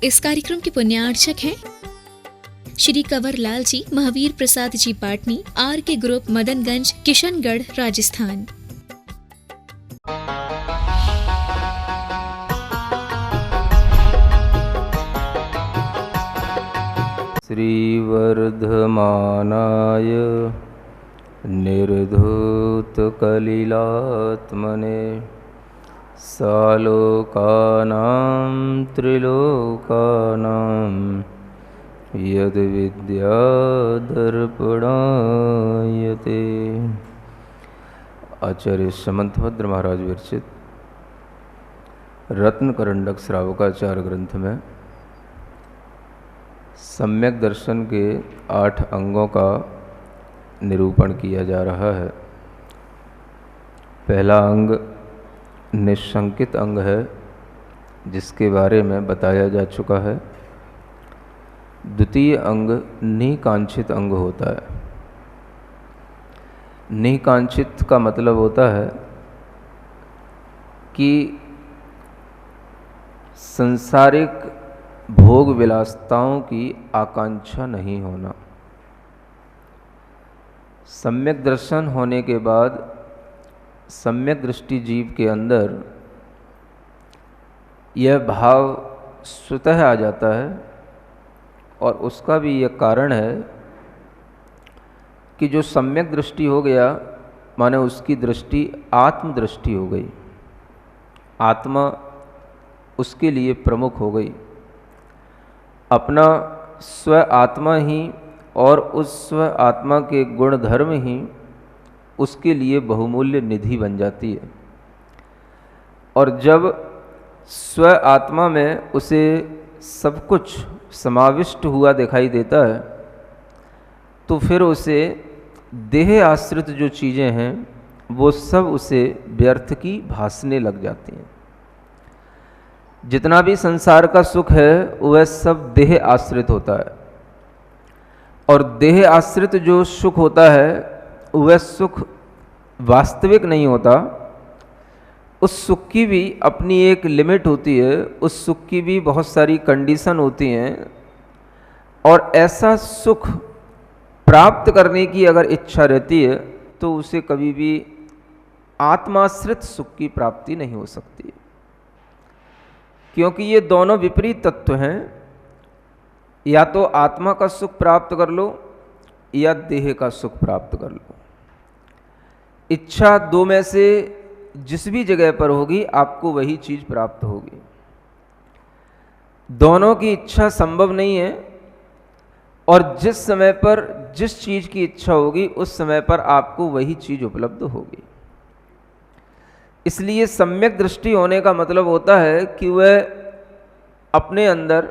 इस कार्यक्रम के पुण्यार्चक हैं श्री कंवर लाल जी, महावीर प्रसाद जी पाटनी, आर के ग्रुप, मदनगंज, किशनगढ़, राजस्थान। श्रीवर्धमानाय निर्धूतकलिलात्मने सालोकानां त्रिलोकानां यद्विद्यादर्पणायते। आचार्य समंतभद्र महाराज विरचित रत्नकरंडक श्रावकाचार ग्रंथ में सम्यक दर्शन के 8 अंगों का निरूपण किया जा रहा है। पहला अंग निशंकित अंग है, जिसके बारे में बताया जा चुका है। द्वितीय अंग निकांक्षित अंग होता है। निकांक्षित का मतलब होता है कि संसारिक भोग विलासताओं की आकांक्षा नहीं होना। सम्यक दर्शन होने के बाद सम्यक दृष्टि जीव के अंदर यह भाव स्वतः आ जाता है, और उसका भी यह कारण है कि जो सम्यक दृष्टि हो गया, माने उसकी दृष्टि आत्मदृष्टि हो गई। आत्मा उसके लिए प्रमुख हो गई। अपना स्व आत्मा ही और उस स्व आत्मा के गुण धर्म ही उसके लिए बहुमूल्य निधि बन जाती है। और जब स्व आत्मा में उसे सब कुछ समाविष्ट हुआ दिखाई देता है, तो फिर उसे देह आश्रित जो चीज़ें हैं वो सब उसे व्यर्थ की भासने लग जाती हैं। जितना भी संसार का सुख है वह सब देह आश्रित होता है, और देह आश्रित जो सुख होता है वह सुख वास्तविक नहीं होता। उस सुख की भी अपनी एक लिमिट होती है, उस सुख की भी बहुत सारी कंडीशन होती हैं, और ऐसा सुख प्राप्त करने की अगर इच्छा रहती है तो उसे कभी भी आत्माश्रित सुख की प्राप्ति नहीं हो सकती, क्योंकि ये दोनों विपरीत तत्व हैं। या तो आत्मा का सुख प्राप्त कर लो या देह का सुख प्राप्त कर लो। इच्छा दो में से जिस भी जगह पर होगी आपको वही चीज प्राप्त होगी। दोनों की इच्छा संभव नहीं है, और जिस समय पर जिस चीज की इच्छा होगी उस समय पर आपको वही चीज उपलब्ध होगी। इसलिए सम्यक दृष्टि होने का मतलब होता है कि वह अपने अंदर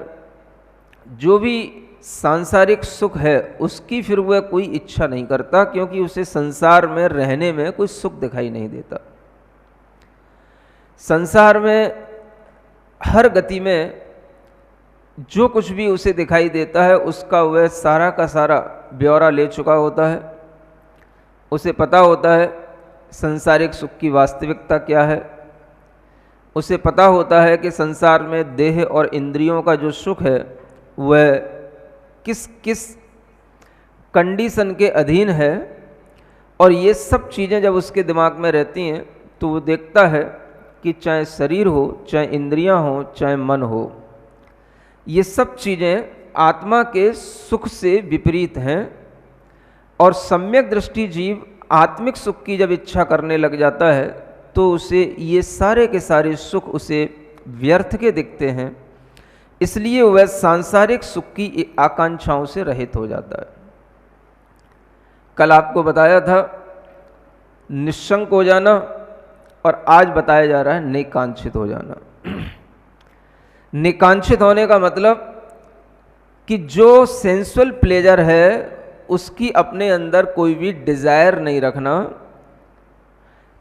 जो भी सांसारिक सुख है उसकी फिर वह कोई इच्छा नहीं करता, क्योंकि उसे संसार में रहने में कोई सुख दिखाई नहीं देता। संसार में हर गति में जो कुछ भी उसे दिखाई देता है उसका वह सारा का सारा ब्यौरा ले चुका होता है। उसे पता होता है संसारिक सुख की वास्तविकता क्या है। उसे पता होता है कि संसार में देह और इंद्रियों का जो सुख है वह किस किस कंडीशन के अधीन है। और ये सब चीज़ें जब उसके दिमाग में रहती हैं तो वो देखता है कि चाहे शरीर हो, चाहे इंद्रियां हो, चाहे मन हो, ये सब चीज़ें आत्मा के सुख से विपरीत हैं। और सम्यक दृष्टि जीव आत्मिक सुख की जब इच्छा करने लग जाता है तो उसे ये सारे के सारे सुख उसे व्यर्थ के दिखते हैं। इसलिए वह सांसारिक सुख की आकांक्षाओं से रहित हो जाता है। कल आपको बताया था निशंक हो जाना, और आज बताया जा रहा है निकांक्षित हो जाना। निकांक्षित होने का मतलब कि जो सेंसुअल प्लेजर है उसकी अपने अंदर कोई भी डिजायर नहीं रखना।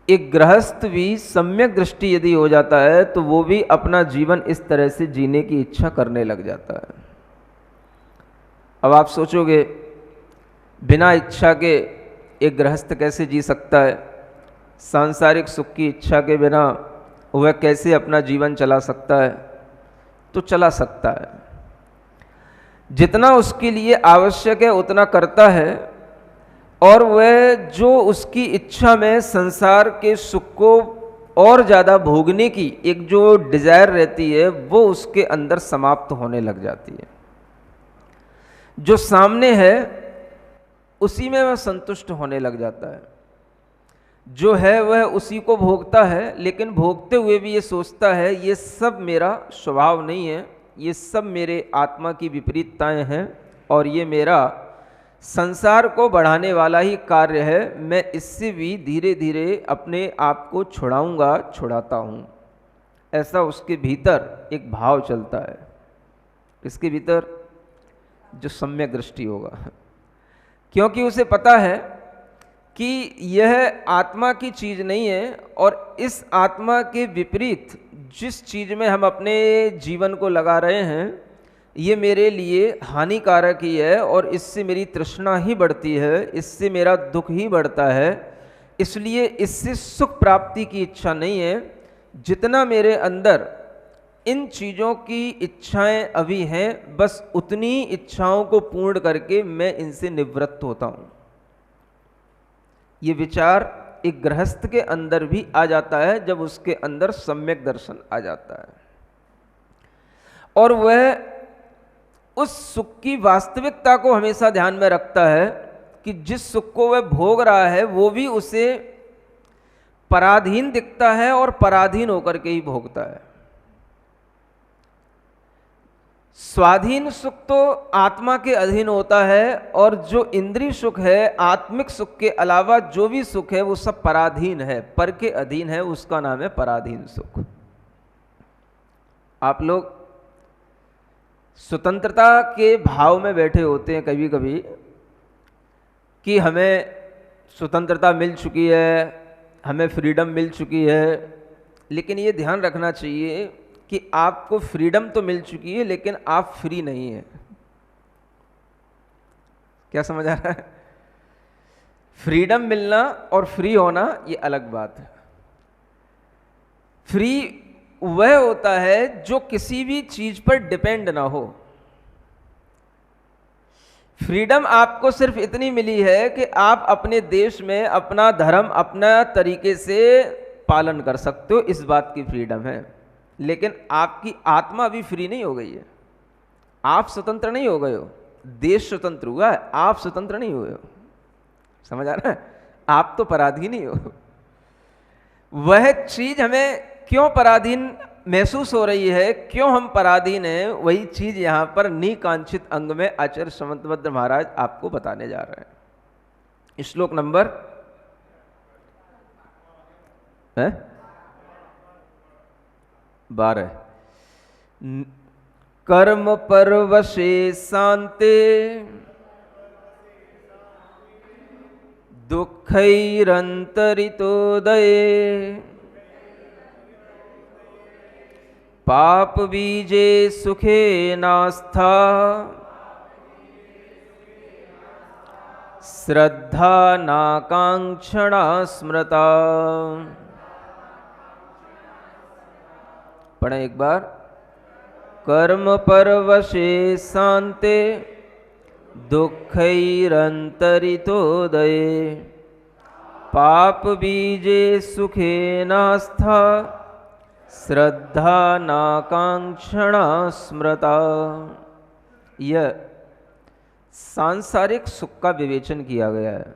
एक गृहस्थ भी सम्यक दृष्टि यदि हो जाता है तो वो भी अपना जीवन इस तरह से जीने की इच्छा करने लग जाता है। अब आप सोचोगे बिना इच्छा के एक गृहस्थ कैसे जी सकता है? सांसारिक सुख की इच्छा के बिना वह कैसे अपना जीवन चला सकता है? तो चला सकता है, जितना उसके लिए आवश्यक है उतना करता है, और वह जो उसकी इच्छा में संसार के सुख को और ज़्यादा भोगने की एक जो डिज़ायर रहती है वो उसके अंदर समाप्त होने लग जाती है। जो सामने है उसी में वह संतुष्ट होने लग जाता है। जो है वह उसी को भोगता है, लेकिन भोगते हुए भी ये सोचता है ये सब मेरा स्वभाव नहीं है, ये सब मेरे आत्मा की विपरीतताएं हैं और ये मेरा संसार को बढ़ाने वाला ही कार्य है। मैं इससे भी धीरे धीरे अपने आप को छुड़ाऊंगा, छुड़ाता हूँ। ऐसा उसके भीतर एक भाव चलता है। इसके भीतर जो सम्यक दृष्टि होगा, क्योंकि उसे पता है कि यह आत्मा की चीज़ नहीं है, और इस आत्मा के विपरीत जिस चीज़ में हम अपने जीवन को लगा रहे हैं ये मेरे लिए हानिकारक ही है, और इससे मेरी तृष्णा ही बढ़ती है, इससे मेरा दुख ही बढ़ता है। इसलिए इससे सुख प्राप्ति की इच्छा नहीं है। जितना मेरे अंदर इन चीज़ों की इच्छाएं अभी हैं, बस उतनी इच्छाओं को पूर्ण करके मैं इनसे निवृत्त होता हूँ। ये विचार एक गृहस्थ के अंदर भी आ जाता है जब उसके अंदर सम्यक दर्शन आ जाता है, और वह उस सुख की वास्तविकता को हमेशा ध्यान में रखता है कि जिस सुख को वह भोग रहा है वो भी उसे पराधीन दिखता है और पराधीन होकर के ही भोगता है। स्वाधीन सुख तो आत्मा के अधीन होता है, और जो इंद्रिय सुख है, आत्मिक सुख के अलावा जो भी सुख है वो सब पराधीन है, पर के अधीन है, उसका नाम है पराधीन सुख। आप लोग स्वतंत्रता के भाव में बैठे होते हैं कभी कभी कि हमें स्वतंत्रता मिल चुकी है, हमें फ्रीडम मिल चुकी है, लेकिन ये ध्यान रखना चाहिए कि आपको फ्रीडम तो मिल चुकी है लेकिन आप फ्री नहीं हैं। क्या समझ आ रहा है? फ्रीडम मिलना और फ्री होना ये अलग बात है। फ्री वह होता है जो किसी भी चीज पर डिपेंड ना हो। फ्रीडम आपको सिर्फ इतनी मिली है कि आप अपने देश में अपना धर्म अपना तरीके से पालन कर सकते हो, इस बात की फ्रीडम है। लेकिन आपकी आत्मा अभी फ्री नहीं हो गई है। आप स्वतंत्र नहीं हो गए हो, देश स्वतंत्र हुआ है, आप स्वतंत्र नहीं हुए हो। समझ आ रहा है? आप तो पराधीन ही हो। वह चीज हमें क्यों पराधीन महसूस हो रही है, क्यों हम पराधीन हैं, वही चीज यहां पर निकांक्षित अंग में आचार्य समंतभद्र महाराज आपको बताने जा रहे हैं। श्लोक नंबर 12। कर्म परवशे शांते दुःखैरन्तरितोदये पाप बीजे सुखे नास्था श्रद्धा नाकांक्षणा स्मृता। पढ़ें एक बार। कर्म परवशे शांते दुःखैरन्तरितोदये पाप बीजे सुखे नास्था श्रद्धा नाकांक्षणा स्मृता। यह सांसारिक सुख का विवेचन किया गया है।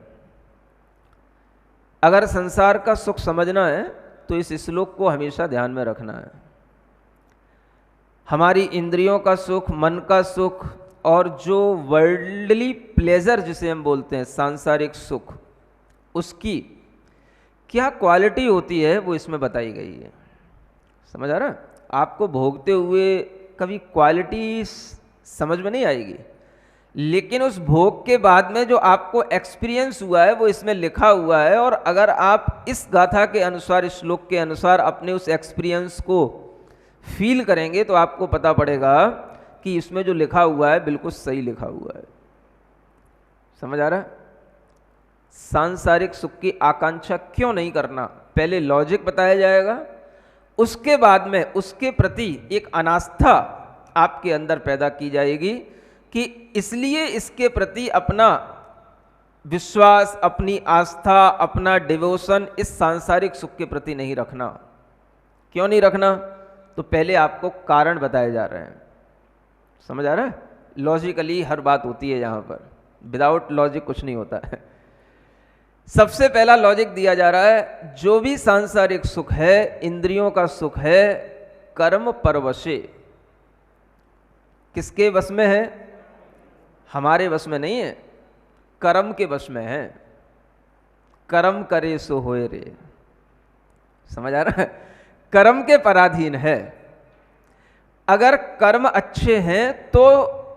अगर संसार का सुख समझना है तो इस श्लोक को हमेशा ध्यान में रखना है। हमारी इंद्रियों का सुख, मन का सुख, और जो वर्ल्डली प्लेजर जिसे हम बोलते हैं सांसारिक सुख, उसकी क्या क्वालिटी होती है वो इसमें बताई गई है। समझ आ रहा है? आपको भोगते हुए कभी क्वालिटी समझ में नहीं आएगी, लेकिन उस भोग के बाद में जो आपको एक्सपीरियंस हुआ है वो इसमें लिखा हुआ है। और अगर आप इस गाथा के अनुसार, इस श्लोक के अनुसार अपने उस एक्सपीरियंस को फील करेंगे तो आपको पता पड़ेगा कि इसमें जो लिखा हुआ है बिल्कुल सही लिखा हुआ है। समझ आ रहा है? सांसारिक सुख की आकांक्षा क्यों नहीं करना, पहले लॉजिक बताया जाएगा, उसके बाद में उसके प्रति एक अनास्था आपके अंदर पैदा की जाएगी कि इसलिए इसके प्रति अपना विश्वास, अपनी आस्था, अपना डिवोशन इस सांसारिक सुख के प्रति नहीं रखना। क्यों नहीं रखना? तो पहले आपको कारण बताए जा रहे हैं। समझ आ रहा है? लॉजिकली हर बात होती है यहाँ पर, विदाउट लॉजिक कुछ नहीं होता है। सबसे पहला लॉजिक दिया जा रहा है, जो भी सांसारिक सुख है, इंद्रियों का सुख है, कर्म परवशे। किसके वश में है? हमारे वश में नहीं है, कर्म के वश में है। कर्म करे सो होए रे। समझ आ रहा है? कर्म के पराधीन है। अगर कर्म अच्छे हैं तो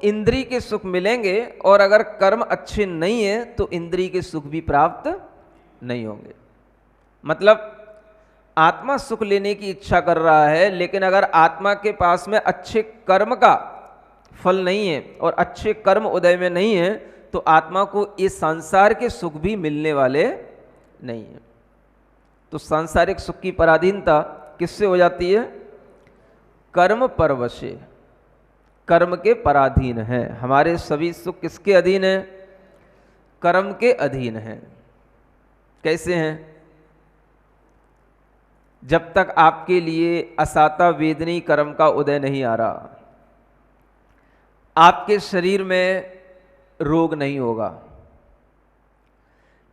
इंद्रिय के सुख मिलेंगे, और अगर कर्म अच्छे नहीं है तो इंद्रिय के सुख भी प्राप्त नहीं होंगे। मतलब आत्मा सुख लेने की इच्छा कर रहा है, लेकिन अगर आत्मा के पास में अच्छे कर्म का फल नहीं है और अच्छे कर्म उदय में नहीं है, तो आत्मा को इस संसार के सुख भी मिलने वाले नहीं है। तो सांसारिक सुख की पराधीनता किससे हो जाती है? कर्म परवशे, कर्म के पराधीन है। हमारे सभी सुख किसके अधीन है? कर्म के अधीन है। कैसे हैं? जब तक आपके लिए असाता वेदनी कर्म का उदय नहीं आ रहा, आपके शरीर में रोग नहीं होगा।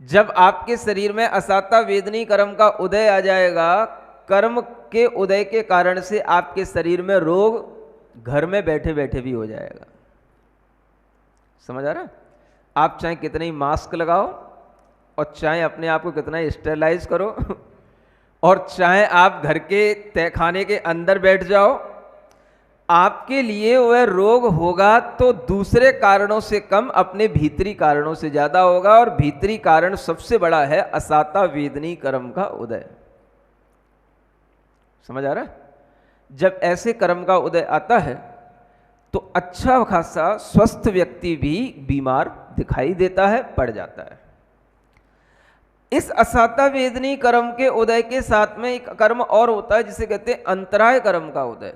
जब आपके शरीर में असाता वेदनी कर्म का उदय आ जाएगा, कर्म के उदय के कारण से आपके शरीर में रोग घर में बैठे बैठे भी हो जाएगा। समझ आ रहा है? आप चाहे कितने ही मास्क लगाओ, और चाहे अपने आप को कितना ही स्टेरलाइज करो, और चाहे आप घर के तहखाने के अंदर बैठ जाओ, आपके लिए वह रोग होगा तो दूसरे कारणों से कम, अपने भीतरी कारणों से ज्यादा होगा। और भीतरी कारण सबसे बड़ा है असाता वेदनी कर्म का उदय। समझ आ रहा है? जब ऐसे कर्म का उदय आता है तो अच्छा खासा स्वस्थ व्यक्ति भी बीमार दिखाई देता है, पड़ जाता है। इस असाता वेदनी कर्म के उदय के साथ में एक कर्म और होता है जिसे कहते हैं अंतराय कर्म का उदय।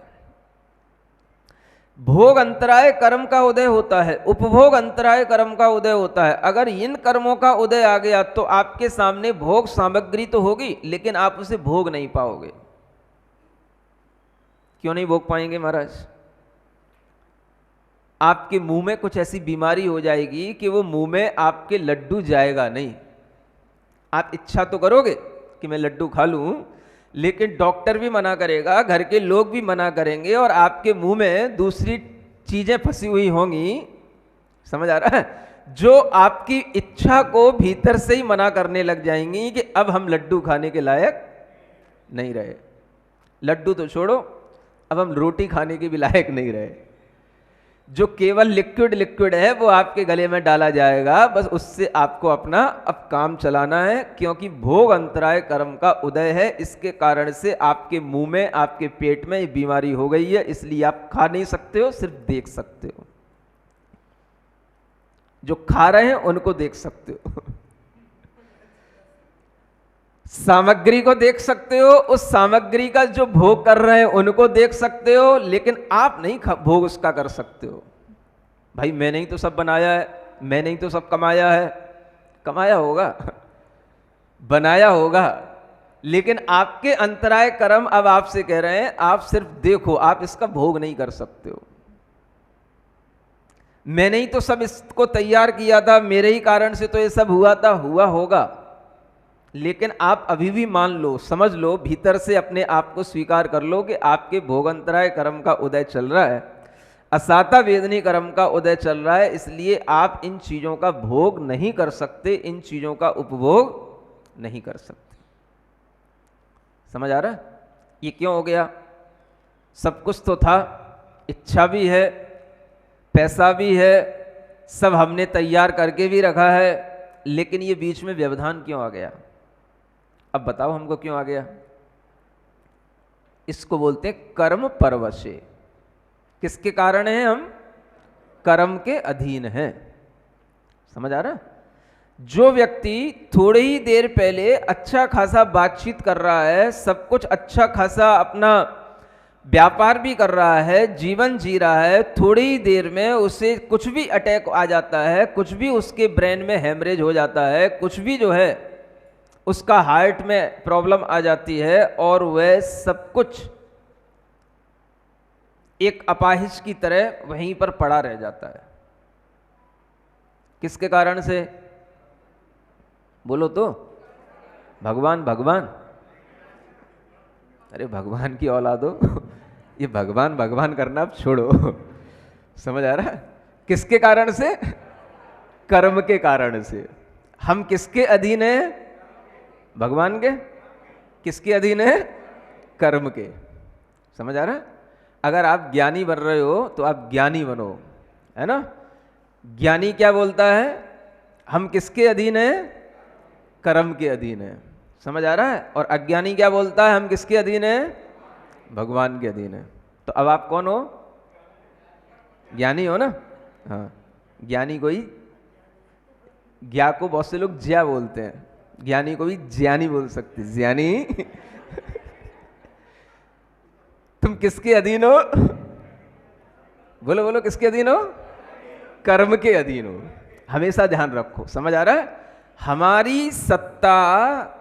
भोग अंतराय कर्म का उदय होता है, उपभोग अंतराय कर्म का उदय होता है। अगर इन कर्मों का उदय आ गया तो आपके सामने भोग सामग्री तो होगी, लेकिन आप उसे भोग नहीं पाओगे। क्यों नहीं भोग पाएंगे महाराज? आपके मुंह में कुछ ऐसी बीमारी हो जाएगी कि वो मुंह में आपके लड्डू जाएगा नहीं। आप इच्छा तो करोगे कि मैं लड्डू खा लूं, लेकिन डॉक्टर भी मना करेगा, घर के लोग भी मना करेंगे, और आपके मुंह में दूसरी चीजें फंसी हुई होंगी। समझ आ रहा है? जो आपकी इच्छा को भीतर से ही मना करने लग जाएंगी कि अब हम लड्डू खाने के लायक नहीं रहे। लड्डू तो छोड़ो, अब हम रोटी खाने के भी लायक नहीं रहे। जो केवल लिक्विड है वो आपके गले में डाला जाएगा, बस उससे आपको अपना अब काम चलाना है। क्योंकि भोग अंतराय कर्म का उदय है, इसके कारण से आपके मुंह में, आपके पेट में ये बीमारी हो गई है, इसलिए आप खा नहीं सकते हो, सिर्फ देख सकते हो। जो खा रहे हैं उनको देख सकते हो, सामग्री को देख सकते हो, उस सामग्री का जो भोग कर रहे हैं उनको देख सकते हो, लेकिन आप नहीं भोग उसका कर सकते हो। भाई मैंने ही तो सब बनाया है, मैंने ही तो सब कमाया है। कमाया होगा, बनाया होगा, लेकिन आपके अंतराय कर्म अब आपसे कह रहे हैं आप सिर्फ देखो, आप इसका भोग नहीं कर सकते हो। मैंने ही तो सब इसको तैयार किया था, मेरे ही कारण से तो ये सब हुआ था, हुआ होगा, लेकिन आप अभी भी मान लो, समझ लो, भीतर से अपने आप को स्वीकार कर लो कि आपके भोगंतराय कर्म का उदय चल रहा है, असाता वेदनी कर्म का उदय चल रहा है। इसलिए आप इन चीजों का भोग नहीं कर सकते, इन चीजों का उपभोग नहीं कर सकते। समझ आ रहा है? ये क्यों हो गया? सब कुछ तो था, इच्छा भी है, पैसा भी है, सब हमने तैयार करके भी रखा है, लेकिन ये बीच में व्यवधान क्यों आ गया? अब बताओ हमको क्यों आ गया? इसको बोलते हैं कर्म परवशे। किसके कारण है? हम कर्म के अधीन हैं। समझ आ रहा है? जो व्यक्ति थोड़ी ही देर पहले अच्छा खासा बातचीत कर रहा है, सब कुछ अच्छा खासा अपना व्यापार भी कर रहा है, जीवन जी रहा है, थोड़ी ही देर में उसे कुछ भी अटैक आ जाता है, कुछ भी उसके ब्रेन में हेमरेज हो जाता है, कुछ भी जो है उसका हार्ट में प्रॉब्लम आ जाती है, और वह सब कुछ एक अपाहिज की तरह वहीं पर पड़ा रह जाता है। किसके कारण से? बोलो तो। भगवान भगवान, अरे भगवान की औलाद हो, ये भगवान भगवान करना अब छोड़ो। समझ आ रहा है? किसके कारण से? कर्म के कारण से। हम किसके अधीन हैं? भगवान के। किसके अधीन है? कर्म के। समझ आ रहा है? अगर आप ज्ञानी बन रहे हो तो आप ज्ञानी बनो, है ना? ज्ञानी क्या बोलता है? हम किसके अधीन हैं? कर्म के अधीन है। समझ आ रहा है? और अज्ञानी क्या बोलता है? हम किसके अधीन हैं? भगवान के अधीन है। तो अब आप कौन हो? ज्ञानी हो ना? हाँ, ज्ञानी को ही, ज्ञा को बहुत से लोग ज्या बोलते हैं, ज्ञानी को भी ज्ञानी बोल सकते। ज्ञानी तुम किसके अधीन हो? बोलो बोलो, किसके अधीन हो? कर्म के अधीन हो। हमेशा ध्यान रखो। समझ आ रहा है? हमारी सत्ता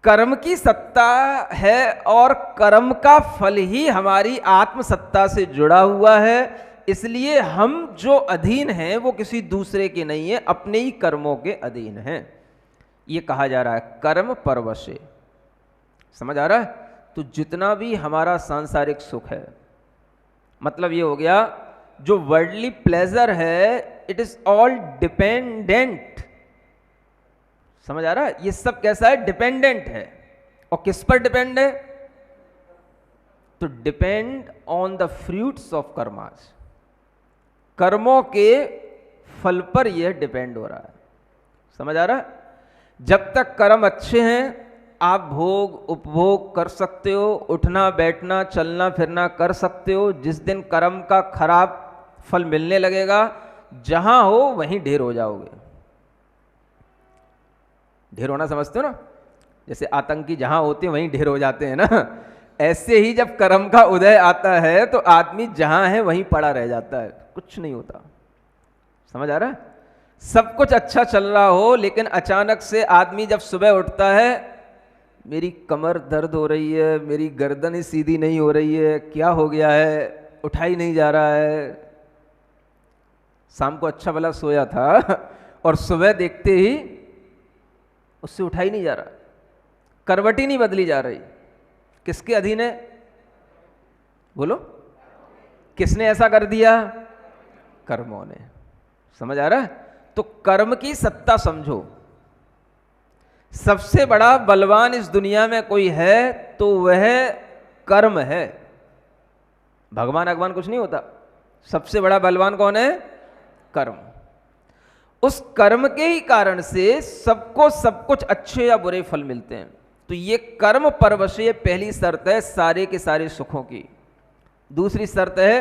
कर्म की सत्ता है, और कर्म का फल ही हमारी आत्म सत्ता से जुड़ा हुआ है। इसलिए हम जो अधीन हैं वो किसी दूसरे के नहीं है, अपने ही कर्मों के अधीन हैं। ये कहा जा रहा है कर्म परवशे। समझ आ रहा है? तो जितना भी हमारा सांसारिक सुख है, मतलब ये हो गया जो वर्ल्डली प्लेजर है, इट इज ऑल डिपेंडेंट। समझ आ रहा है? ये सब कैसा है? डिपेंडेंट है। और किस पर डिपेंड है? तो depend on the fruits of karmas. कर्मों के फल पर यह डिपेंड हो रहा है। समझ आ रहा है? जब तक कर्म अच्छे हैं आप भोग उपभोग कर सकते हो, उठना बैठना चलना फिरना कर सकते हो। जिस दिन कर्म का खराब फल मिलने लगेगा, जहां हो वहीं ढेर हो जाओगे। ढेर होना समझते हो ना? जैसे आतंकी जहां होते हैं वहीं ढेर हो जाते हैं ना, ऐसे ही जब कर्म का उदय आता है तो आदमी जहां है वहीं पड़ा रह जाता है, कुछ नहीं होता। समझ आ रहा है? सब कुछ अच्छा चल रहा हो, लेकिन अचानक से आदमी जब सुबह उठता है, मेरी कमर दर्द हो रही है, मेरी गर्दन ही सीधी नहीं हो रही है, क्या हो गया है, उठा ही नहीं जा रहा है। शाम को अच्छा भला सोया था और सुबह देखते ही उससे उठा ही नहीं जा रहा, करवट ही नहीं बदली जा रही। किसके अधीन है? बोलो, किसने ऐसा कर दिया? कर्मों ने। समझ आ रहा है? तो कर्म की सत्ता समझो। सबसे बड़ा बलवान इस दुनिया में कोई है तो वह कर्म है। भगवान भगवान कुछ नहीं होता। सबसे बड़ा बलवान कौन है? कर्म। उस कर्म के ही कारण से सबको सब कुछ अच्छे या बुरे फल मिलते हैं। तो ये कर्म परवशे पहली शर्त है सारे के सारे सुखों की। दूसरी शर्त है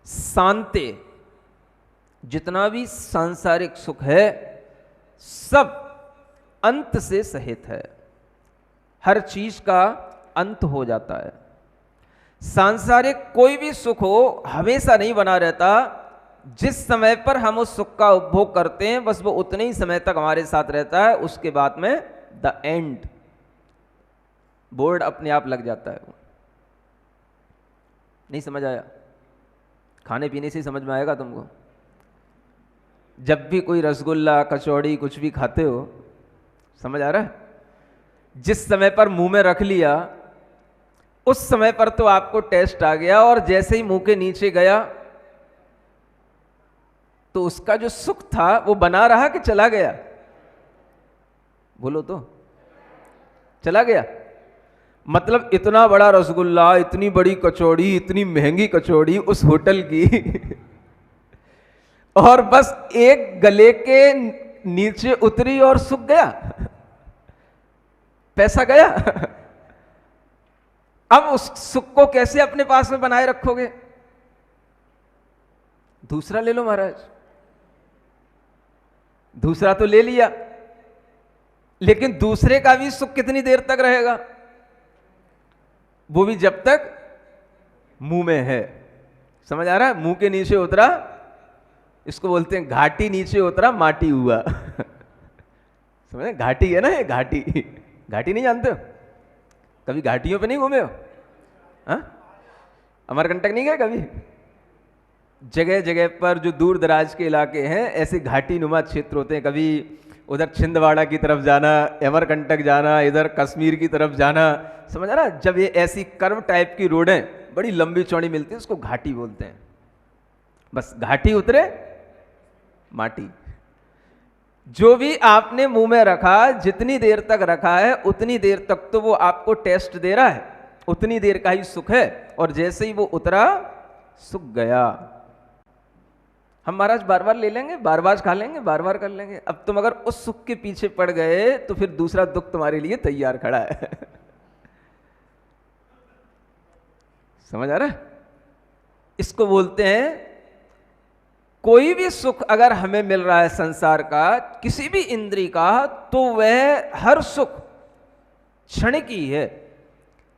शांति। जितना भी सांसारिक सुख है सब अंत से सहित है, हर चीज का अंत हो जाता है। सांसारिक कोई भी सुख हो हमेशा नहीं बना रहता। जिस समय पर हम उस सुख का उपभोग करते हैं बस वो उतने ही समय तक हमारे साथ रहता है, उसके बाद में द एंड, बोर्ड अपने आप लग जाता है। नहीं समझ आया? खाने पीने से ही समझ में आएगा तुमको। जब भी कोई रसगुल्ला कचौड़ी कुछ भी खाते हो, समझ आ रहा है? जिस समय पर मुंह में रख लिया उस समय पर तो आपको टेस्ट आ गया, और जैसे ही मुंह के नीचे गया तो उसका जो सुख था वो बना रहा कि चला गया? बोलो तो। चला गया। मतलब इतना बड़ा रसगुल्ला, इतनी बड़ी कचौड़ी, इतनी महंगी कचौड़ी उस होटल की और बस एक गले के नीचे उतरी और सूख गया, पैसा गया। अब उस सुख को कैसे अपने पास में बनाए रखोगे? दूसरा ले लो महाराज। दूसरा तो ले लिया, लेकिन दूसरे का भी सुख कितनी देर तक रहेगा? वो भी जब तक मुंह में है। समझ आ रहा है? मुंह के नीचे उतरा, इसको बोलते हैं घाटी नीचे उतरा माटी हुआ। समझे? घाटी है ना ये, घाटी। घाटी नहीं जानते हो? कभी घाटियों पे नहीं घूमे हो? हाँ, अमरकंटक नहीं गए कभी? जगह जगह पर जो दूर दराज के इलाके हैं ऐसे घाटी नुमा क्षेत्र होते हैं। कभी उधर छिंदवाड़ा की तरफ जाना, अमरकंटक जाना, इधर कश्मीर की तरफ जाना। समझ आ रहा? जब ये ऐसी कर्व टाइप की रोडें बड़ी लंबी चौड़ी मिलती है, उसको घाटी बोलते हैं। बस घाटी उतरे माटी। जो भी आपने मुंह में रखा, जितनी देर तक रखा है उतनी देर तक तो वो आपको टेस्ट दे रहा है, उतनी देर का ही सुख है। और जैसे ही वो उतरा, सुख गया। हम महाराज बार बार ले लेंगे, बार बार खा लेंगे, बार बार कर लेंगे। अब तुम अगर उस सुख के पीछे पड़ गए तो फिर दूसरा दुख तुम्हारे लिए तैयार खड़ा है। समझ आ रहा है? इसको बोलते हैं, कोई भी सुख अगर हमें मिल रहा है संसार का, किसी भी इंद्री का, तो वह हर सुख क्षणिक ही है,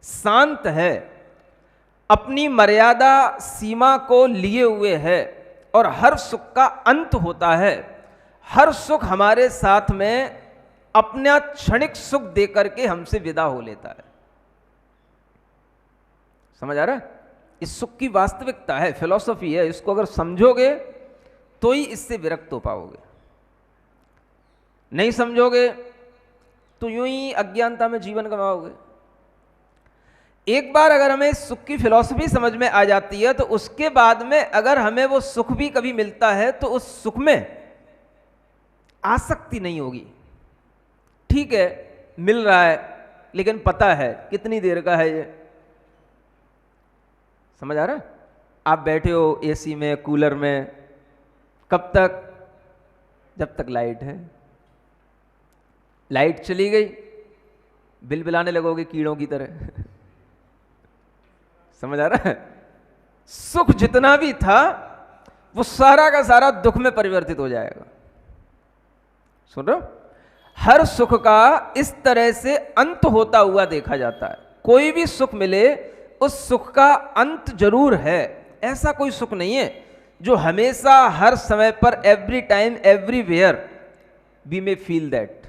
शांत है, अपनी मर्यादा सीमा को लिए हुए है, और हर सुख का अंत होता है। हर सुख हमारे साथ में अपना क्षणिक सुख देकर के हमसे विदा हो लेता है। समझ आ रहा है? इस सुख की वास्तविकता है, फिलॉसफी है। इसको अगर समझोगे तो ही इससे विरक्त हो पाओगे, नहीं समझोगे तो यूं ही अज्ञानता में जीवन गंवाओगे। एक बार अगर हमें सुख की फिलॉसफी समझ में आ जाती है तो उसके बाद में अगर हमें वो सुख भी कभी मिलता है तो उस सुख में आसक्ति नहीं होगी। ठीक है, मिल रहा है, लेकिन पता है कितनी देर का है ये। समझ आ रहा है? आप बैठे हो एसी में, कूलर में, कब तक? जब तक लाइट है। लाइट चली गई, बिल बिलाने लगोगे कीड़ों की तरह। समझ आ रहा है? सुख जितना भी था वो सारा का सारा दुख में परिवर्तित हो जाएगा। सुन रहे हो? हर सुख का इस तरह से अंत होता हुआ देखा जाता है। कोई भी सुख मिले, उस सुख का अंत जरूर है। ऐसा कोई सुख नहीं है जो हमेशा हर समय पर, every time everywhere we may feel that,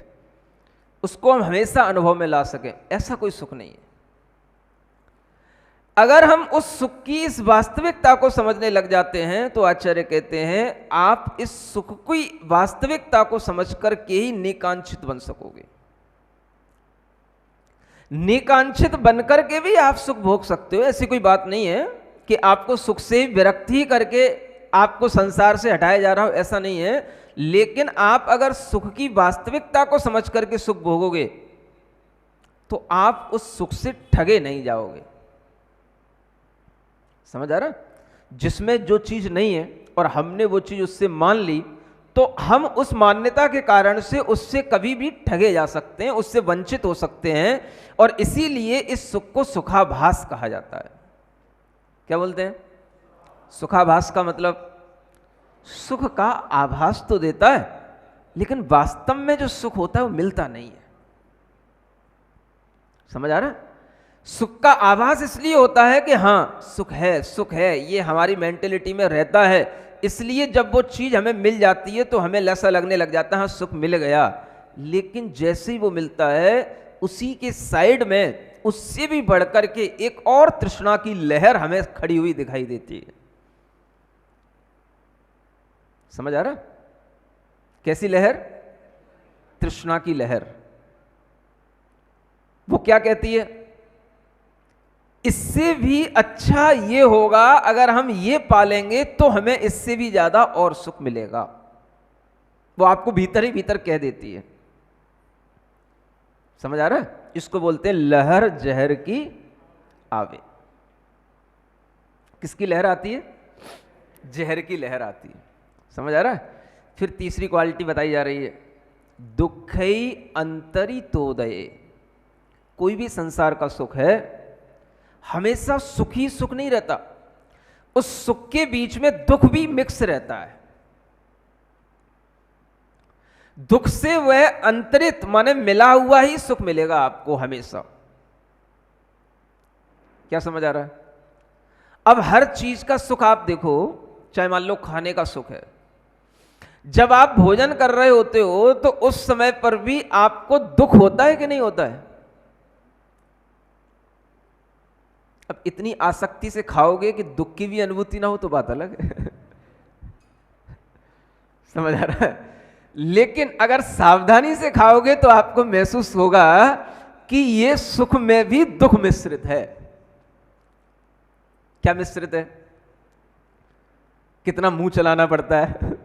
उसको हम हमेशा अनुभव में ला सकें। ऐसा कोई सुख नहीं है। अगर हम उस सुख की इस वास्तविकता को समझने लग जाते हैं तो आचार्य कहते हैं आप इस सुख की वास्तविकता को समझ करके ही नेकांक्षित बन सकोगे। नेकांक्षित बनकर के भी आप सुख भोग सकते हो। ऐसी कोई बात नहीं है कि आपको सुख से विरक्ति ही करके आपको संसार से हटाया जा रहा हो, ऐसा नहीं है। लेकिन आप अगर सुख की वास्तविकता को समझ करके सुख भोगोगे तो आप उस सुख से ठगे नहीं जाओगे। समझ आ रहा? जिसमें जो चीज नहीं है और हमने वो चीज उससे मान ली, तो हम उस मान्यता के कारण से उससे कभी भी ठगे जा सकते हैं, उससे वंचित हो सकते हैं। और इसीलिए इस सुख को सुखाभास कहा जाता है। क्या बोलते हैं? सुखाभास का मतलब सुख का आभास तो देता है, लेकिन वास्तव में जो सुख होता है वो मिलता नहीं है। समझ आ रहा है? सुख का आभास इसलिए होता है कि हाँ सुख है, सुख है, ये हमारी मेंटेलिटी में रहता है। इसलिए जब वो चीज हमें मिल जाती है तो हमें ऐसा लगने लग जाता है हाँ सुख मिल गया। लेकिन जैसे ही वो मिलता है, उसी के साइड में उससे भी बढ़कर के एक और तृष्णा की लहर हमें खड़ी हुई दिखाई देती है। समझ आ रहा? कैसी लहर? तृष्णा की लहर। वो क्या कहती है? इससे भी अच्छा ये होगा, अगर हम ये पालेंगे तो हमें इससे भी ज्यादा और सुख मिलेगा। वो आपको भीतर ही भीतर कह देती है। समझ आ रहा है? इसको बोलते हैं लहर जहर की आवे। किसकी लहर आती है? जहर की लहर आती है। समझ आ रहा है? फिर तीसरी क्वालिटी बताई जा रही है, दुखई अंतरितोदये। कोई भी संसार का सुख है, हमेशा सुख ही सुख नहीं रहता, उस सुख के बीच में दुख भी मिक्स रहता है। दुख से वह अंतरित माने मिला हुआ ही सुख मिलेगा आपको हमेशा। क्या समझ आ रहा है? अब हर चीज का सुख आप देखो, चाहे मान लो खाने का सुख है, जब आप भोजन कर रहे होते हो तो उस समय पर भी आपको दुख होता है कि नहीं होता है? अब इतनी आसक्ति से खाओगे कि दुख की भी अनुभूति ना हो तो बात अलग है। समझ आ रहा है? लेकिन अगर सावधानी से खाओगे तो आपको महसूस होगा कि ये सुख में भी दुख मिश्रित है। क्या मिश्रित है? कितना मुंह चलाना पड़ता है,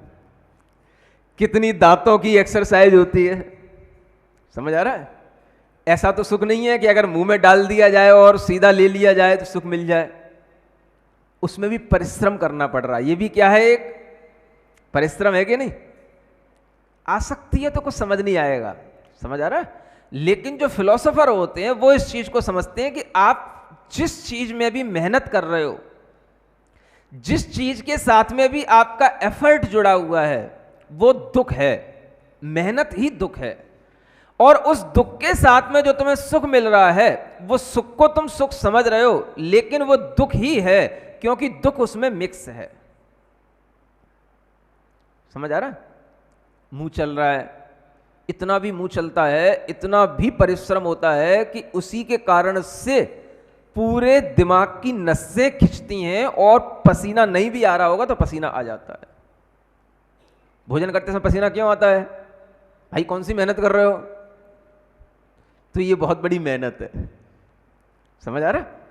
कितनी दांतों की एक्सरसाइज होती है। समझ आ रहा है? ऐसा तो सुख नहीं है कि अगर मुंह में डाल दिया जाए और सीधा ले लिया जाए तो सुख मिल जाए। उसमें भी परिश्रम करना पड़ रहा है। ये भी क्या है? एक परिश्रम है कि नहीं? आसक्ति है तो कुछ समझ नहीं आएगा। समझ आ रहा है? लेकिन जो फिलोसोफर होते हैं वो इस चीज को समझते हैं कि आप जिस चीज में भी मेहनत कर रहे हो, जिस चीज के साथ में भी आपका एफर्ट जुड़ा हुआ है, वो दुख है, मेहनत ही दुख है। और उस दुख के साथ में जो तुम्हें सुख मिल रहा है, वो सुख को तुम सुख समझ रहे हो, लेकिन वो दुख ही है, क्योंकि दुख उसमें मिक्स है। समझ आ रहा है? मुंह चल रहा है, इतना भी मुंह चलता है, इतना भी परिश्रम होता है कि उसी के कारण से पूरे दिमाग की नसें खिंचती हैं और पसीना नहीं भी आ रहा होगा तो पसीना आ जाता है। भोजन करते समय पसीना क्यों आता है? भाई कौन सी मेहनत कर रहे हो? तो ये बहुत बड़ी मेहनत है। समझ आ रहा है?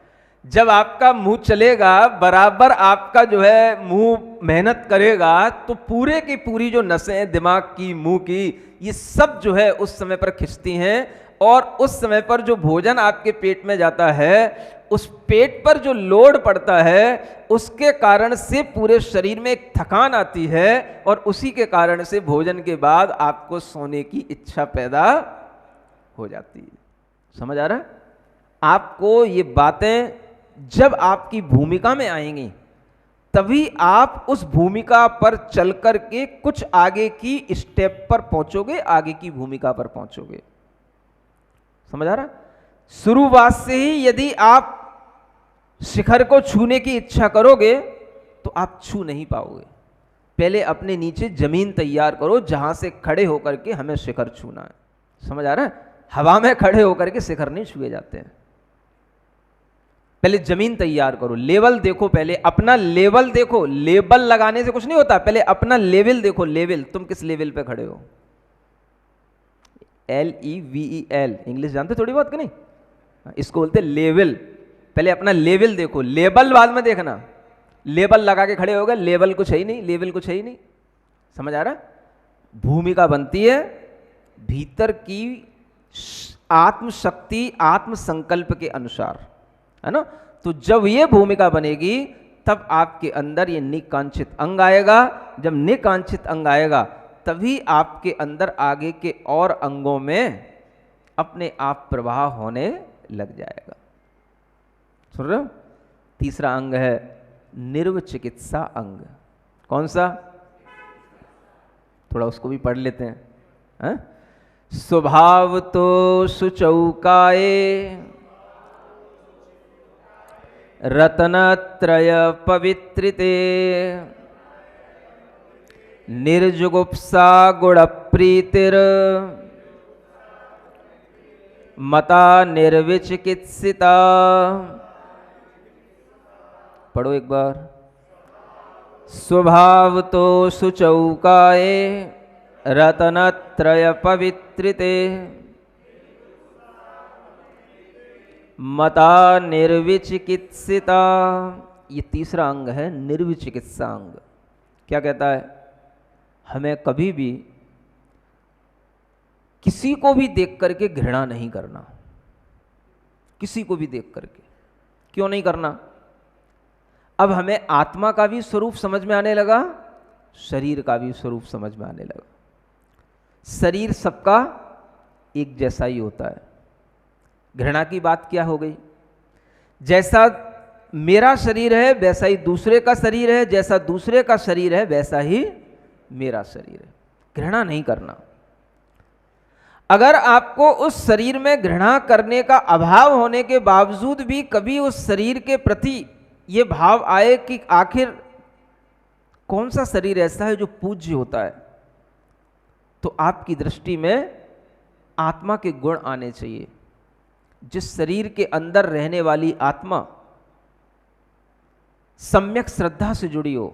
जब आपका मुंह चलेगा, बराबर आपका जो है मुंह मेहनत करेगा, तो पूरे की पूरी जो नसें दिमाग की, मुंह की, ये सब जो है उस समय पर खिंचती हैं। और उस समय पर जो भोजन आपके पेट में जाता है, उस पेट पर जो लोड पड़ता है, उसके कारण से पूरे शरीर में एक थकान आती है और उसी के कारण से भोजन के बाद आपको सोने की इच्छा पैदा हो जाती है। समझ आ रहा है? आपको ये बातें जब आपकी भूमिका में आएंगी, तभी आप उस भूमिका पर चल करके कुछ आगे की स्टेप पर पहुंचोगे, आगे की भूमिका पर पहुंचोगे। समझ आ रहा? शुरुआत से ही यदि आप शिखर को छूने की इच्छा करोगे तो आप छू नहीं पाओगे। पहले अपने नीचे जमीन तैयार करो जहां से खड़े होकर के हमें शिखर छूना है। समझ आ रहा है? हवा में खड़े होकर के शिखर नहीं छुए जाते हैं। पहले जमीन तैयार करो, लेवल देखो, पहले अपना लेवल देखो। लेबल लगाने से कुछ नहीं होता, पहले अपना लेवल देखो। लेवल, तुम किस लेवल पे खड़े हो? LEVEL, इंग्लिश जानते थोड़ी बहुत कि नहीं? इसको बोलते लेवल। पहले अपना लेवल देखो, लेबल बाद में देखना। लेबल लगा के खड़े हो गए, लेवल कुछ है ही नहीं, लेवल कुछ है ही नहीं। समझ आ रहा? भूमिका बनती है भीतर की आत्मशक्ति, आत्मसंकल्प के अनुसार, है ना? तो जब ये भूमिका बनेगी तब आपके अंदर ये निकांक्षित अंग आएगा। जब निकांक्षित अंग आएगा तभी आपके अंदर आगे के और अंगों में अपने आप प्रवाह होने लग जाएगा। सुन रहे हो? तीसरा अंग है निर्वचिकित्सा अंग। कौन सा? थोड़ा उसको भी पढ़ लेते हैं, है? स्वभाव तो सुचौकाए रत्नत्रय पवित्रिते निर्जुगुप्सा गुणप्रीतिर मता निर्विचिकित्सिता। पढ़ो एक बार। स्वभाव तो सुचौकाए रत्नत्रय पवित्रिते मता निर्विचिकित्सिता। ये तीसरा अंग है निर्विचिकित्सा अंग। क्या कहता है? हमें कभी भी किसी को भी देख करके घृणा नहीं करना। किसी को भी देख करके क्यों नहीं करना? अब हमें आत्मा का भी स्वरूप समझ में आने लगा, शरीर का भी स्वरूप समझ में आने लगा। शरीर सबका एक जैसा ही होता है। घृणा की बात क्या हो गई? जैसा मेरा शरीर है वैसा ही दूसरे का शरीर है, जैसा दूसरे का शरीर है वैसा ही मेरा शरीर है। घृणा नहीं करना। अगर आपको उस शरीर में घृणा करने का अभाव होने के बावजूद भी कभी उस शरीर के प्रति ये भाव आए कि आखिर कौन सा शरीर ऐसा है जो पूज्य होता है, तो आपकी दृष्टि में आत्मा के गुण आने चाहिए। जिस शरीर के अंदर रहने वाली आत्मा सम्यक श्रद्धा से जुड़ी हो,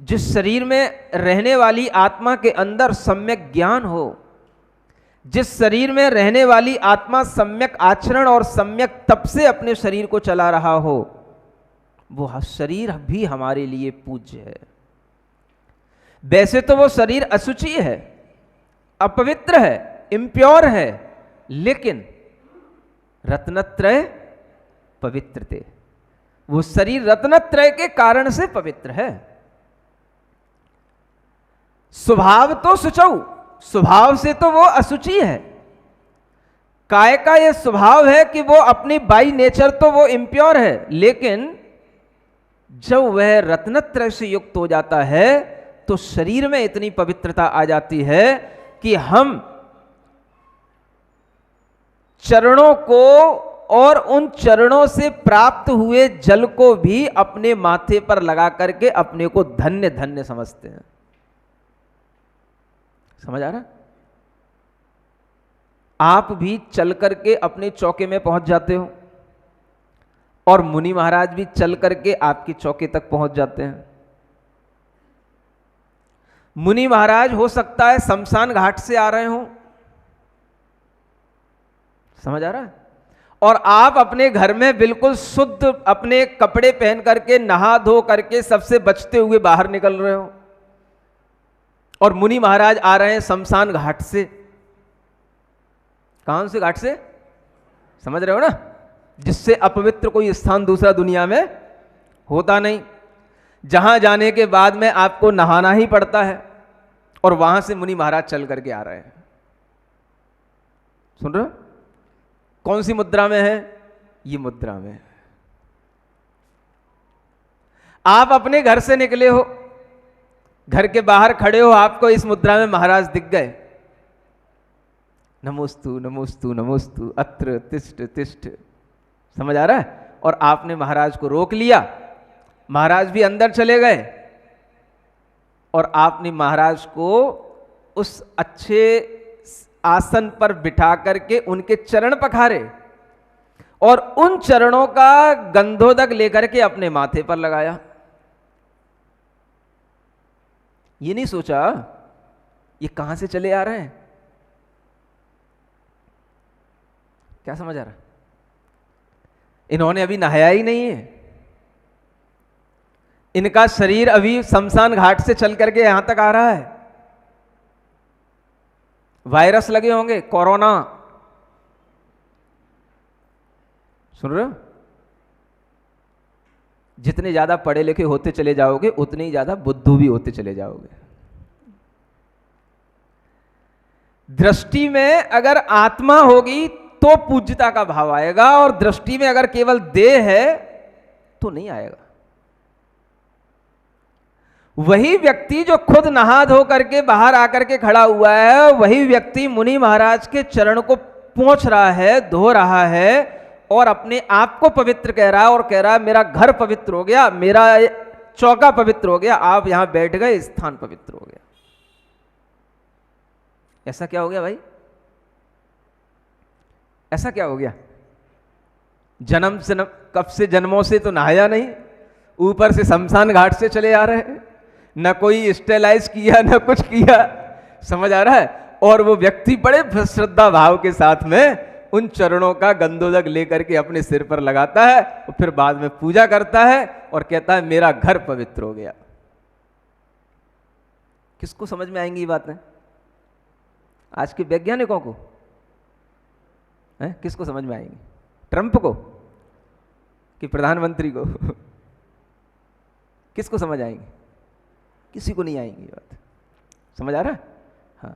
जिस शरीर में रहने वाली आत्मा के अंदर सम्यक ज्ञान हो, जिस शरीर में रहने वाली आत्मा सम्यक आचरण और सम्यक तप से अपने शरीर को चला रहा हो, वो शरीर भी हमारे लिए पूज्य है। वैसे तो वो शरीर अशुचि है, अपवित्र है, इम्प्योर है, लेकिन रत्नत्रय पवित्र थे। वो शरीर रत्नत्रय के कारण से पवित्र है। स्वभाव तो शुचौ, स्वभाव से तो वो अशुचि है। काय का ये स्वभाव है कि वो अपनी बाई नेचर तो वो इम्प्योर है, लेकिन जब वह रत्नत्रय से युक्त हो जाता है तो शरीर में इतनी पवित्रता आ जाती है कि हम चरणों को और उन चरणों से प्राप्त हुए जल को भी अपने माथे पर लगा करके अपने को धन्य धन्य समझते हैं। समझ आ रहा? आप भी चल करके अपने चौके में पहुंच जाते हो और मुनि महाराज भी चल करके आपकी चौके तक पहुंच जाते हैं। मुनि महाराज हो सकता है शमशान घाट से आ रहे हो, समझ आ रहा है, और आप अपने घर में बिल्कुल शुद्ध अपने कपड़े पहन करके नहा धो करके सबसे बचते हुए बाहर निकल रहे हो, और मुनि महाराज आ रहे हैं शमशान घाट से। कहां से घाट से? समझ रहे हो ना, जिससे अपवित्र कोई स्थान दूसरा दुनिया में होता नहीं, जहां जाने के बाद में आपको नहाना ही पड़ता है, और वहां से मुनि महाराज चल करके आ रहे हैं। सुन रहे हो? कौन सी मुद्रा में है? ये मुद्रा में। आप अपने घर से निकले हो, घर के बाहर खड़े हो, आपको इस मुद्रा में महाराज दिख गए। नमोस्तु नमोस्तु नमोस्तु अत्र तिष्ठ तिष्ठ। समझ आ रहा है? और आपने महाराज को रोक लिया, महाराज भी अंदर चले गए, और आपने महाराज को उस अच्छे आसन पर बिठा करके उनके चरण पखारे और उन चरणों का गंधोदक लेकर के अपने माथे पर लगाया। ये नहीं सोचा ये कहां से चले आ रहे हैं। क्या समझ आ रहा? इन्होंने अभी नहाया ही नहीं है, इनका शरीर अभी शमशान घाट से चल करके यहां तक आ रहा है। वायरस लगे होंगे, कोरोना, सुन रहे हो? जितने ज्यादा पढ़े लिखे होते चले जाओगे उतने ही ज्यादा बुद्धू भी होते चले जाओगे। दृष्टि में अगर आत्मा होगी तो पूज्यता का भाव आएगा, और दृष्टि में अगर केवल देह है तो नहीं आएगा। वही व्यक्ति जो खुद नहा धो करके बाहर आकर के खड़ा हुआ है, वही व्यक्ति मुनि महाराज के चरण को पोंछ रहा है, धो रहा है, और अपने आप को पवित्र कह रहा है, और कह रहा है मेरा घर पवित्र हो गया, मेरा चौका पवित्र हो गया, आप यहां बैठ गए, स्थान पवित्र हो गया। ऐसा क्या हो गया भाई? ऐसा क्या हो गया? जन्म से कब से जन्मों से तो नहाया नहीं, ऊपर से शमशान घाट से चले आ रहे हैं, न कोई स्टेलाइज किया न कुछ किया। समझ आ रहा है? और वो व्यक्ति बड़े श्रद्धा भाव के साथ में उन चरणों का गंधोदक लेकर के अपने सिर पर लगाता है, और फिर बाद में पूजा करता है और कहता है मेरा घर पवित्र हो गया। किसको समझ में आएंगी ये बातें? आज के वैज्ञानिकों को? किसको समझ में आएंगी? ट्रंप को कि प्रधानमंत्री को? किसको समझ आएंगी? किसी को नहीं आएंगी बात। समझ आ रहा है? हाँ,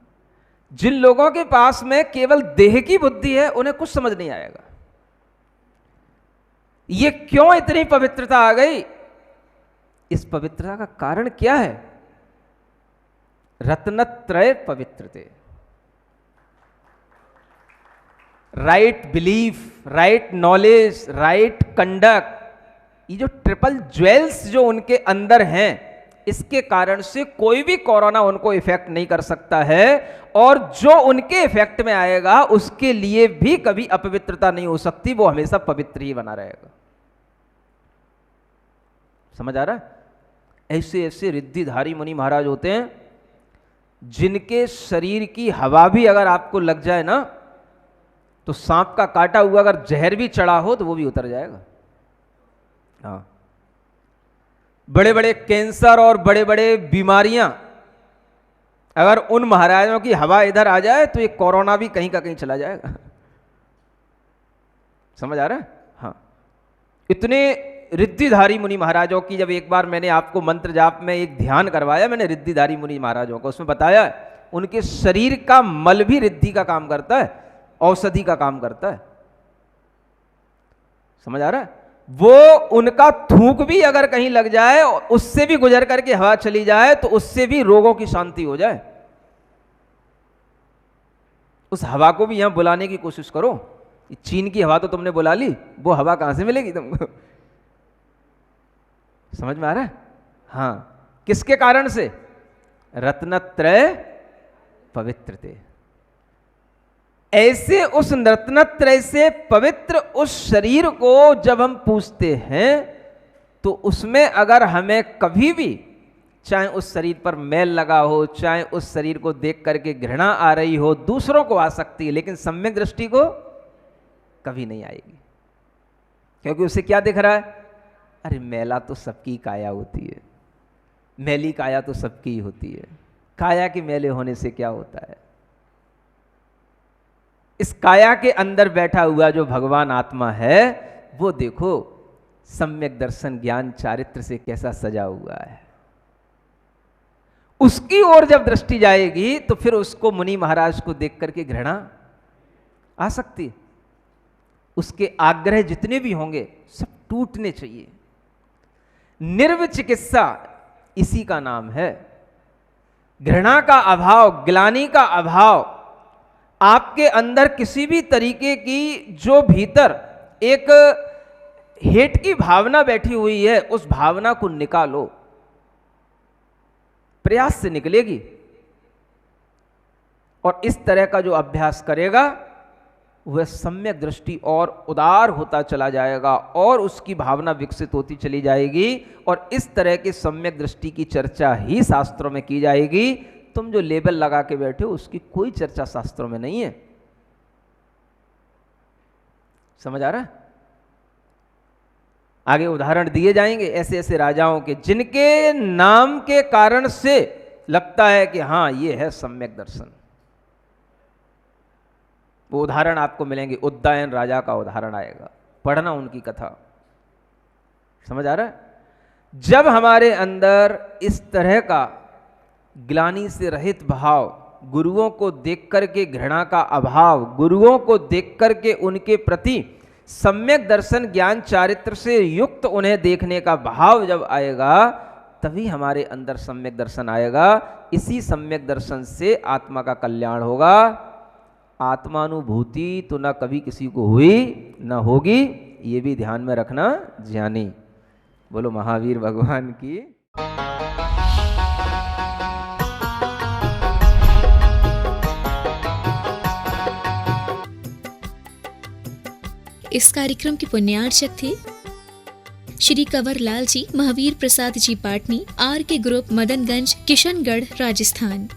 जिन लोगों के पास में केवल देह की बुद्धि है उन्हें कुछ समझ नहीं आएगा। ये क्यों इतनी पवित्रता आ गई? इस पवित्रता का कारण क्या है? रत्नत्रय पवित्र थे। Right belief, right knowledge, right conduct, ये जो ट्रिपल ज्वेल्स जो उनके अंदर हैं, इसके कारण से कोई भी कोरोना उनको इफेक्ट नहीं कर सकता है, और जो उनके इफेक्ट में आएगा उसके लिए भी कभी अपवित्रता नहीं हो सकती, वो हमेशा पवित्र ही बना रहेगा। समझ आ रहा है? ऐसे ऐसे रिद्धिधारी मुनि महाराज होते हैं जिनके शरीर की हवा भी अगर आपको लग जाए ना, तो सांप का काटा हुआ अगर जहर भी चढ़ा हो तो वो भी उतर जाएगा। हाँ, बड़े बड़े कैंसर और बड़े बड़े बीमारियां अगर उन महाराजों की हवा इधर आ जाए तो ये कोरोना भी कहीं का कहीं चला जाएगा। समझ आ रहा है? हाँ, इतने रिद्धिधारी मुनि महाराजों की, जब एक बार मैंने आपको मंत्र जाप में एक ध्यान करवाया मैंने रिद्धिधारी मुनि महाराजों को, उसमें बताया उनके शरीर का मल भी रिद्धि का काम करता है, औषधि का काम करता है। समझ आ रहा है? वो उनका थूक भी अगर कहीं लग जाए, उससे भी गुजर करके हवा चली जाए तो उससे भी रोगों की शांति हो जाए। उस हवा को भी यहां बुलाने की कोशिश करो। चीन की हवा तो तुमने बुला ली, वो हवा कहां से मिलेगी तुमको? समझ में आ रहा है? हाँ, किसके कारण से? रत्नत्रय पवित्र थे। ऐसे उस रत्नत्रय से पवित्र उस शरीर को जब हम पूजते हैं तो उसमें अगर हमें कभी भी, चाहे उस शरीर पर मैल लगा हो, चाहे उस शरीर को देख करके घृणा आ रही हो, दूसरों को आ सकती है, लेकिन सम्यक दृष्टि को कभी नहीं आएगी। क्योंकि उसे क्या दिख रहा है? अरे मैला तो सबकी काया होती है, मैली काया तो सबकी ही होती है, काया के मैले होने से क्या होता है? इस काया के अंदर बैठा हुआ जो भगवान आत्मा है, वो देखो सम्यक दर्शन ज्ञान चारित्र से कैसा सजा हुआ है। उसकी ओर जब दृष्टि जाएगी तो फिर उसको मुनि महाराज को देख करके घृणा आ सकती है। उसके आग्रह जितने भी होंगे सब टूटने चाहिए। निर्विचिकित्सा इसी का नाम है। घृणा का अभाव, ग्लानि का अभाव, आपके अंदर किसी भी तरीके की जो भीतर एक हेट की भावना बैठी हुई है, उस भावना को निकालो, प्रयास से निकलेगी। और इस तरह का जो अभ्यास करेगा वह सम्यक दृष्टि और उदार होता चला जाएगा और उसकी भावना विकसित होती चली जाएगी। और इस तरह की सम्यक दृष्टि की चर्चा ही शास्त्रों में की जाएगी। तुम जो लेबल लगा के बैठे हो उसकी कोई चर्चा शास्त्रों में नहीं है। समझ आ रहा है? आगे उदाहरण दिए जाएंगे ऐसे ऐसे राजाओं के जिनके नाम के कारण से लगता है कि हां ये है सम्यक दर्शन। वो उदाहरण आपको मिलेंगे। उद्दायन राजा का उदाहरण आएगा, पढ़ना उनकी कथा। समझ आ रहा है? जब हमारे अंदर इस तरह का ग्लानि से रहित भाव, गुरुओं को देख करके घृणा का अभाव, गुरुओं को देख करके उनके प्रति सम्यक दर्शन ज्ञान चारित्र से युक्त उन्हें देखने का भाव जब आएगा, तभी हमारे अंदर सम्यक दर्शन आएगा। इसी सम्यक दर्शन से आत्मा का कल्याण होगा। आत्मानुभूति तो न कभी किसी को हुई न होगी, ये भी ध्यान में रखना ज्ञानी। बोलो महावीर भगवान की। इस कार्यक्रम के पुण्यार्चक थे श्री कंवर लाल जी, महावीर प्रसाद जी पाटनी, आर के ग्रुप, मदनगंज, किशनगढ़, राजस्थान।